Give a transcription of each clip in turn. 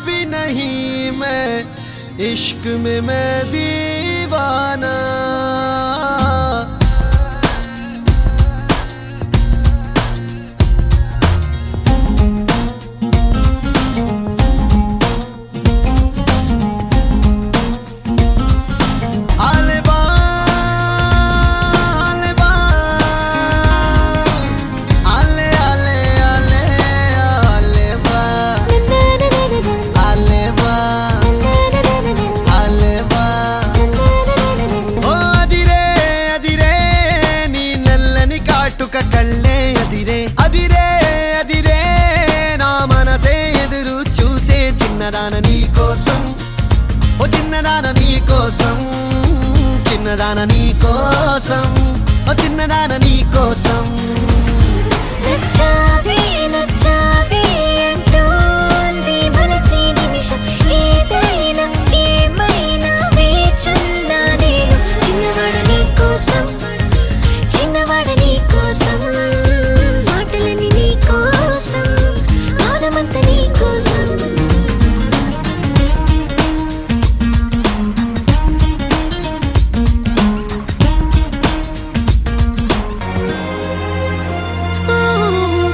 भी नहीं मैं इश्क में मैं दीवाना। కళ్ళే అదిరే అదిరే అదిరే నా మనసే ఎదురు చూసే చిన్నదాన నీ కోసం, ఓ చిన్నదాన నీ కోసం, చిన్నదాన నీ కోసం, ఓ చిన్నదాన నీ కోసం. నచ్చావే నచ్చావే అంటోంది మనసే నిమిషం, ఏదైనా ఏమైనా వేచున్నా నేను. చిన్నవాడ నీ కోసం, చిన్నవాడ నీ కోసం, మాటలని నీ కోసం, మానమంతా నీ కోసం.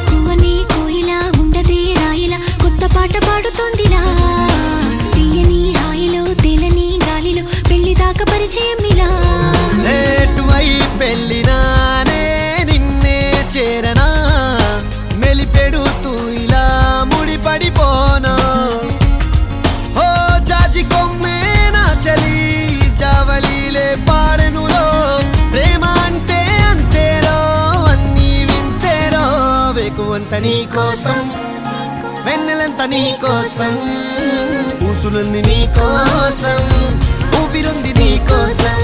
కువని కోయిలా ఉండదే రాయిలా కొత్త పాట పాడుతోందిలా, తీయని హాయిలో తేలని గాలిలో పెళ్లి దాకా పరిచయం ఇలా. పెళ్ళినానే నిన్నే చేరనా, మెలిపెడుతూ ఇలా ముడిపడిపోనా. ఓ జాజి కొమ్మేనా చలి జావలీలే పాడెనులో, ప్రేమ అంటే అంతేరో అన్నీ వింతేరో. వేకువంత నీ కోసం, వెన్నెలంత నీ కోసం, ఊసులుంది నీ కోసం, ఊపిరుంది నీ కోసం.